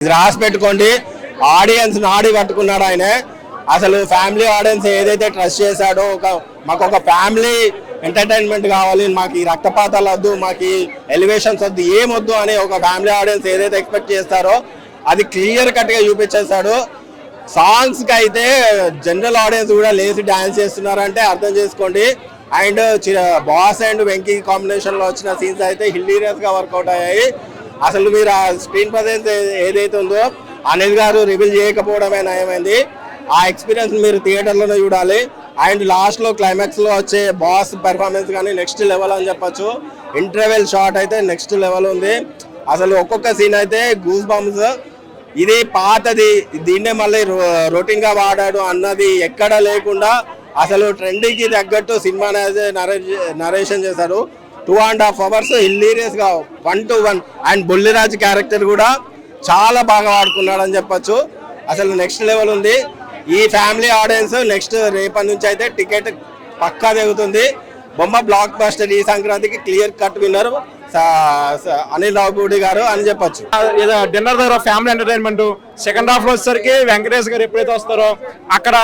ఇది రాసి పెట్టుకోండి. ఆడియన్స్ నాడి పట్టుకున్నాడు ఆయన. అసలు ఫ్యామిలీ ఆడియన్స్ ఏదైతే ట్రస్ట్ చేశాడో మాకు ఒక ఫ్యామిలీ ఎంటర్టైన్మెంట్ కావాలి, మాకు ఈ రక్తపాతాలు వద్దు, మాకు ఈ ఎలివేషన్స్ వద్దు, ఏమొద్దు అని ఒక ఫ్యామిలీ ఆడియన్స్ ఏదైతే ఎక్స్పెక్ట్ చేస్తారో అది క్లియర్ కట్ గా చూపించేస్తాడు. సాంగ్స్ కి అయితే జనరల్ ఆడియన్స్ కూడా లేచి డాన్స్ చేస్తున్నారంటే అర్థం చేసుకోండి. And boss and Venky combination లో వచ్చిన సీన్స్ అయితే హిల్లీరియస్ గా వర్కౌట్ అయ్యాయి. అసలు మీరు ఆ స్క్రీన్ ప్రజెన్స్ ఏదైతే ఉందో అనిల్ గారు రివీల్ చేయకపోవడమే నయమైంది. ఆ ఎక్స్పీరియన్స్ మీరు థియేటర్లోనే చూడాలి. అండ్ లాస్ట్ లో క్లైమాక్స్ లో వచ్చే బాస్ పెర్ఫార్మెన్స్ కానీ నెక్స్ట్ లెవెల్ అని చెప్పొచ్చు. ఇంటర్వెల్ షాట్ అయితే నెక్స్ట్ లెవెల్ ఉంది. అసలు ఒక్కొక్క సీన్ అయితే గూస్ బంప్స్. ఇది పాతది, దీన్నే మళ్ళీ రొటీన్ గా వాడాడు అన్నది ఎక్కడ లేకుండా అసలు ట్రెండింగ్ కి తగ్గట్టు సినిమా నరేషన్ చేశారు. 2.5 hours హిల్లీరియస్ గా 1-to-1. అండ్ బుల్లిరాజ్ క్యారెక్టర్ కూడా చాలా బాగా వాడుకున్నాడు అని చెప్పొచ్చు. అసలు నెక్స్ట్ లెవెల్ ఉంది. ఈ ఫ్యామిలీ ఆడియన్స్ నెక్స్ట్ రేపటి నుంచి అయితే టికెట్ పక్కా దిగుతుంది. బొమ్మ బ్లాక్ బస్టర్. ఈ సంక్రాంతికి clear cut winner Anil Ravipudi గారు అని చెప్పొచ్చు. డిన్నర్ దగ్గర ఫ్యామిలీ ఎంటర్టైన్మెంట్. సెకండ్ హాఫ్ లో వచ్చేసరికి వెంకటేష్ గారు ఎప్పుడైతే వస్తారో అక్కడ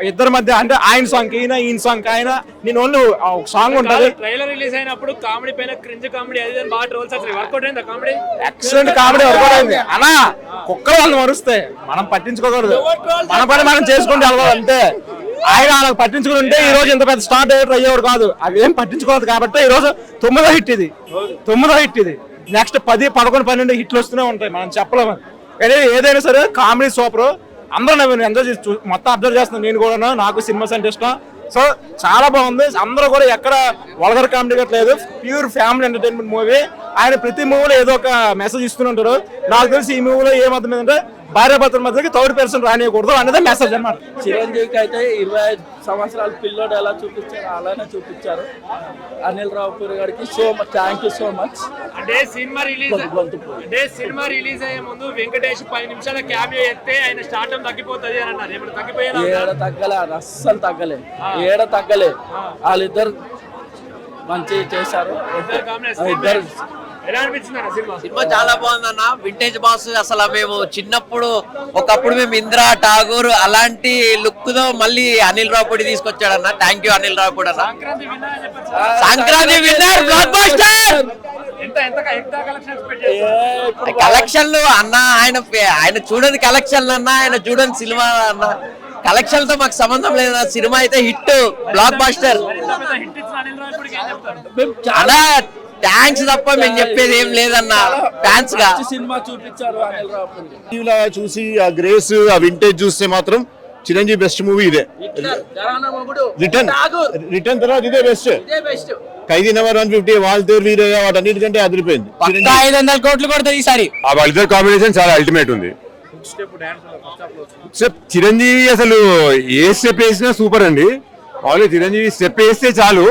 ఇద్దరి మధ్య అంటే ఆయన సాంగ్ ఈయన, ఈయన సాంగ్ ఆయన, నేను ఓన్లీ ఒక సాంగ్ ఉంటుంది. ట్రైలర్ రిలీజ్ అయినప్పుడు కామెడీ పైన క్రింజ్ కామెడీ అది బాగా ట్రోల్స్ వచ్చాయి. వర్కౌట్ అయింది కామెడీ. ఎక్సలెంట్ కామెడీ వర్కౌట్ అయింది. అలా కుక్కలు వాళ్ళు మరుస్తే మనం పట్టించుకోకూడదు, మన పని మనం చేసుకుంటే వెళ్ళాలి అంతే. ఆయన వాళ్ళకి పట్టించుకుంటే ఈ రోజు ఇంత పెద్ద స్టార్ట్ అయ్యేవాడు కాదు. అవి ఏం పట్టించుకోవద్దు కాబట్టి ఈ రోజు 9వ హిట్ ఇది. నెక్స్ట్ 10, 11, 12 హిట్లు వస్తూనే ఉంటాయి. మనం చెప్పలేము. కానీ ఏదైనా సరే కామెడీ సూపర్. అందరూ నేను ఎంజాయ్ మొత్తం అబ్జర్వ్ చేస్తున్నాను. నేను కూడా, నాకు సినిమాస్ అంటే ఇష్టం. సో చాలా బాగుంది. అందరూ కూడా ఎక్కడ వల్గర్ కామెడీ కట్టలేదు. Pure family entertainment movie. ఆయన ప్రతి మూవీలో ఏదో ఒక మెసేజ్ ఇస్తూనే ఉంటారు. నాకు తెలిసి ఈ మూవీలో ఏమర్థమైందంటే భార్యాభర్తల మధ్యకి థర్డ్ పర్సన్ రానియకూడదు అనేది మెసేజ్ అన్నమాట. చిరంజీవికి అయితే 25 సంవత్సరాల పిల్లోడు ఎలా చూపించారు అలానే చూపించారు. అనిల్ రావుపూరి గారికి థ్యాంక్ యూ సో మచ్. అంటే సినిమా రిలీజ్ అయ్యే ముందు వెంకటేష్ 10 నిమిషాల క్యామియో ఎత్తే ఆయన స్టార్టం తగ్గిపోతుంది అని అన్నారు. ఏమైనా తగ్గిపోయేదా? అస్సలు తగ్గలే. వాళ్ళిద్దరు మంచి చేశారు. ఇద్దరు సినిమా చాలా బాగుందన్న. Vintage boss. అసలు మేము చిన్నప్పుడు ఒకప్పుడు మేము ఇందిరా ఠాగూర్ అలాంటి లుక్ తో మళ్ళీ అనిల్ రావుపూడి తీసుకొచ్చాడన్న. థ్యాంక్ యూ అనిల్ రావుపూడి అన్న. Sankranti winner block buster. కలెక్షన్లు అన్న. ఆయన చూడని కలెక్షన్లు అన్న, ఆయన చూడని సినిమా అన్న. కలెక్షన్ తో మాకు సంబంధం లేదు. సినిమా అయితే హిట్, బ్లాక్ బస్టర్ అన్న. థ్యాంక్స్ తప్ప మేము చెప్పేది ఏం లేదన్న. ఫ్యాన్స్ గా సినిమా చూపించారు అనిల్ రావుపూడి. చూసి ఆ గ్రేస్, ఆ వింటేజ్ చూస్తే మాత్రం చిరంజీవి బెస్ట్ మూవీ ఇదే. రిటర్న్ తర్వాత ఇదే బెస్ట్. ఖైదీ నెంబర్ 150, వాళ్ళతో వీరయ్య, వాటన్నిటికంటే అదిరిపోయింది. 500 కోట్లు కొడుతుంది ఈసారి. వాళ్ళిద్దరు కాంబినేషన్ చాలా అల్టిమేట్ ఉంది. చిరంజీవి అసలు ఏ స్టెప్ వేసినా సూపర్ అండి. ఆల్రెడీ చిరంజీవి స్టెప్ వేస్తే చాలు,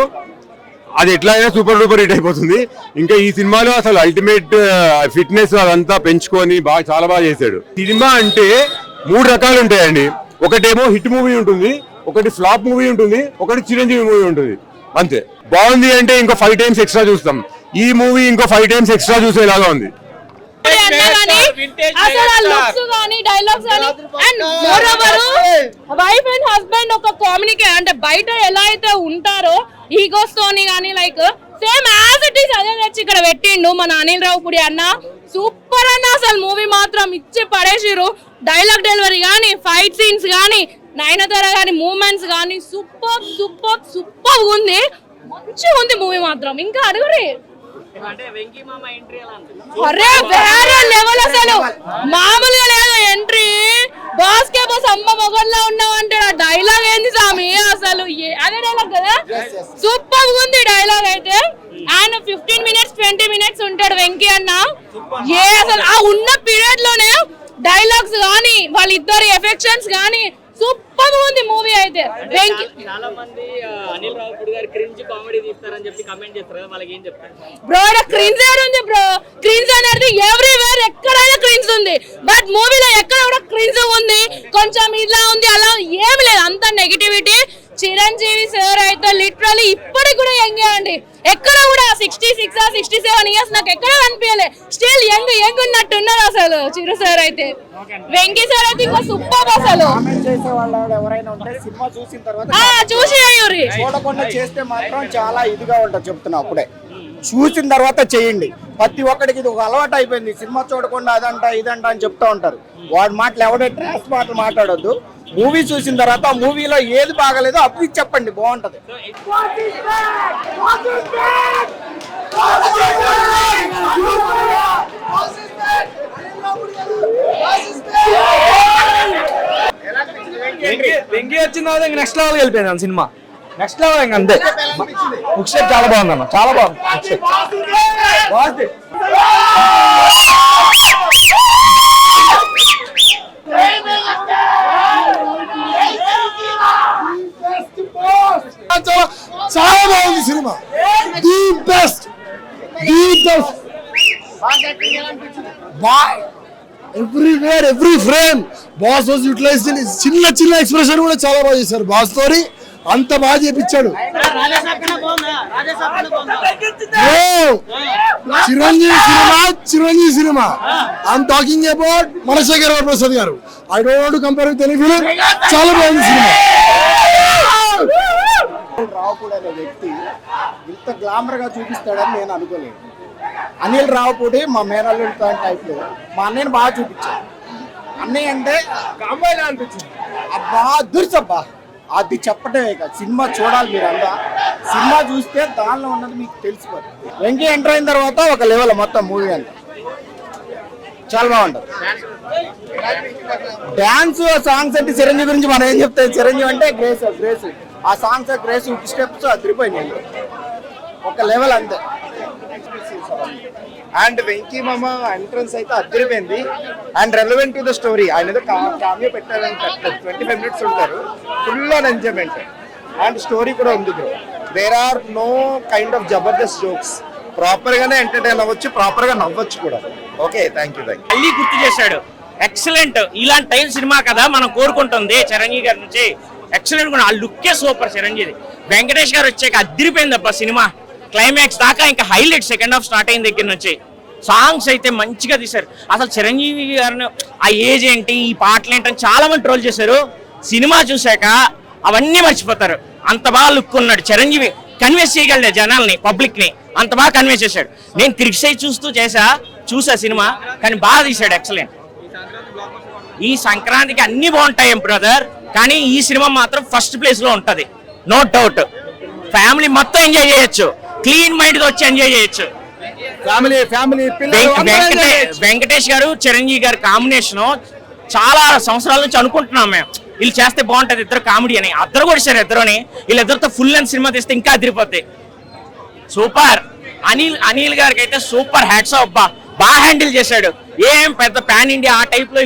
అది ఎట్లా అయినా సూపర్ డూపర్ హిట్ అయిపోతుంది. ఇంకా ఈ సినిమాలో అసలు అల్టిమేట్ ఫిట్నెస్ అదంతా పెంచుకొని చాలా బాగా చేశాడు. సినిమా అంటే 3 రకాలు ఉంటాయండి. ఒకటేమో హిట్ మూవీ ఉంటుంది, ఒకటి ఫ్లాప్ మూవీ ఉంటుంది, ఒకటి చిరంజీవి మూవీ ఉంటుంది. అంతే. బాగుంది అంటే ఇంకో 5 times ఎక్స్ట్రా చూస్తాం. ఈ మూవీ ఇంకో 5 times ఎక్స్ట్రా చూసేలాగా ఉంది. వైఫ్ అండ్ హస్బెండ్ ఒక కమ్యూనికేట్ అంటే బయట ఎలా అయితే ఉంటారో ఈగోస్ తోని కానీ like same as it is అదే తెచ్చి ఇక్కడ పెట్టిండు మన అనిల్ రావుపూడి అన్న. సూపర్ అన్న. అసలు మూవీ మాత్రం ఇచ్చి పడేసిరు. డైలాగ్ డెలివరీ కానీ, ఫైట్ సీన్స్ కానీ, నయనతార కానీ, మూమెంట్స్ కానీ సూపర్ ఉంది. మంచిగా ఉంది మూవీ మాత్రం. ఇంకా అడుగురి అరే వేరే లెవెల్. అసలు మామూలుగా లేదు ఎంట్రీ. బాస్ కే బాస్ అమ్మ మొగల్లా ఉన్నావు అంటే ఆ డైలాగ్ ఏంది సామి? అసలు అదే డైలాగ్ కదా. సూపర్ ఉంది డైలాగ్ అయితే. ఆయన 15 minutes 20 minutes ఉంటాడు వెంకీ అన్న. అసలు ఆ ఉన్న పీరియడ్ లోనే డైలాగ్స్ గానీ, వాళ్ళిద్దరు ఎఫెక్షన్స్ గానీ సూపర్ ఉంది మూవీ అయితే. చాలా మంది అనిల్ రావుపూడి గారు క్రింజ్ కామెడీ తీస్తారని చెప్పి కమెంట్ చేస్తారు కదా, వాళ్ళకి ఏం చెప్తారు? బ్రో క్రింజ్ ఉంది బ్రో. క్రింజ్ అనేది ఎవ్రీవేర్ ఎక్కడైనా క్రింజ్ ఉంది. బట్ మూవీలో ఎక్కడ కూడా క్రింజ్ ఉంది, కొంచెం ఇలా ఉంది, అలా ఏమి లేదు. అంత నెగిటివిటీ చిరంజీవి సార్ అయితే లిటరలీ ఇప్పటికి కూడా యంగ్ అండి. ఎక్కడ కూడా 66 67 ఇయర్స్ నాకు ఎక్కడ కనిపించలే. స్టిల్ యంగ్ ఉన్నట్టు ఉన్నారు అసలు చిరు సార్ అయితే. వెంకీ సార్ అయితే ఇంకా సూపర్ అసలు. చూసి చూడకుండా చేస్తే మాత్రం చాలా ఇదిగా ఉంటుంది చెప్తున్నా. అప్పుడే చూసిన తర్వాత చేయండి. ప్రతి ఒక్కడికి ఇది ఒక అలవాటు అయిపోయింది. సినిమా చూడకుండా అదంట ఇదంట అని చెప్తా ఉంటారు. వాడి మాటలు ఎవడే ట్రాష్ మాటలు మాట్లాడొద్దు. మూవీ చూసిన తర్వాత మూవీలో ఏది బాగలేదో అప్పుడు చెప్పండి, బాగుంటది. వెంకీ వచ్చిన తర్వాత ఇంక నెక్స్ట్ లెవెల్ వెళ్ళిపోయింది సినిమా. నెక్స్ట్ లెవెల్ ఇంక అంతే. బుక్ షేప్ చాలా బాగుంది అన్న, చాలా బాగుంది. చాలా బాగుంది సినిమా. The best everywhere every frame boss was utilized. చిన్న ఎక్స్ప్రెషన్ కూడా చాలా బాగా చేశారు. బాస్ తోని అంత బాగా చేపించాడు. చిరంజీవి సినిమా I'm talking about Manasekhar Prasad garu. I don't want to compare with any film. చాలా బాగుంది సినిమా. రావుపూడి అనే వ్యక్తి ఇంత గ్లామర్ గా చూపిస్తాడని నేను అనుకోలేదు. అనిల్ రావుపూడి మా మేనల్లుడి టైప్ లో మా అన్నయ్యని బాగా చూపించాడు. అన్నయ్య అంటే అనిపించింది. అబ్బా దుర్సబ్బా అది చెప్పటమే కాదు, సినిమా చూడాలి మీరు అంతా. సినిమా చూస్తే దానిలో ఉన్నది మీకు తెలిసిపోతుంది. వెంకీ ఎంటర్ అయిన తర్వాత ఒక లెవెల్ మొత్తం మూవీ అంతా చాలా బాగుంటుంది. డాన్స్ సాంగ్స్ అంటే చిరంజీవి గురించి మనం ఏం చెప్తాం. చిరంజీవి అంటే గ్రేస్ ఆ సాంగ్స్ గ్రేస్ స్టెప్స్ అదిరిపోయినాయి. ఒక లెవెల్ అంతే. అండ్ వెంకీ మామ ఎంట్రన్స్ అయితే అదిరిపోయింది. And relevant to the story. ఆయన ఏదో కామ్యో పెట్టారని 25 minutes ఉంటారు. Full on enjoyment. And story కూడా ఉంది bro. There are no kind of Jabardasth jokes. Proper గానే ఎంటర్టైన్ అవ్వచ్చు, ప్రాపర్ గా నవ్వచ్చు కూడా. Okay, thank you. మళ్ళీ గుర్తు చేశాడు. ఎక్సలెంట్. ఇలాంటి టైం సినిమా కదా మనం కోరుకుంటుంది చిరంజీవి గారి నుంచి. ఎక్సలెంట్ కూడా. ఆ లుక్కే సూపర్ చిరంజీవి. వెంకటేష్ గారు వచ్చాక అదిరిపోయింది అబ్బా సినిమా. క్లైమాక్స్ దాకా ఇంకా హైలైట్. సెకండ్ హాఫ్ స్టార్ట్ అయిన దగ్గర నుంచి సాంగ్స్ అయితే మంచిగా తీశారు. అసలు చిరంజీవి గారిని ఆ ఏజ్ ఏంటి, ఈ పాటలు ఏంటని చాలా మంది ట్రోల్ చేశారు. సినిమా చూశాక అవన్నీ మర్చిపోతారు. అంత బాగా లుక్ ఉన్నాడు చిరంజీవి. కన్విన్స్ చేయగలడు జనాల్ని, పబ్లిక్ ని. అంత బాగా కన్విన్స్ చేశాడు. నేను క్రిటిసైజ్ చూసా సినిమా, కానీ బాగా తీశాడు. ఎక్సలెంట్. ఈ సంక్రాంతికి అన్ని బాగుంటాయి బ్రదర్, కానీ ఈ సినిమా మాత్రం ఫస్ట్ ప్లేస్ లో ఉంటది, నో డౌట్. ఫ్యామిలీ మొత్తం ఎంజాయ్ చేయొచ్చు. క్లీన్ మైండ్ తో వచ్చి ఎంజాయ్ చేయొచ్చు. వెంకటేష్ గారు చిరంజీవి గారి కాంబినేషన్ చాలా సంవత్సరాల నుంచి అనుకుంటున్నాం మేము, వీళ్ళు చేస్తే బాగుంటది ఇద్దరు కామెడీ అని. అద్దరు కూడా ఇచ్చారు ఇద్దరుని. వీళ్ళిద్దరితో ఫుల్ లెంత్ సినిమా తీస్తే ఇంకా అదిరిపోద్ది. సూపర్. అనిల్ గారికి అయితే సూపర్ హ్యాట్స్ ఆఫ్. బాగా హ్యాండిల్ చేశాడు. ఏం పెద్ద పాన్ ఇండియా ఆ టైప్ లో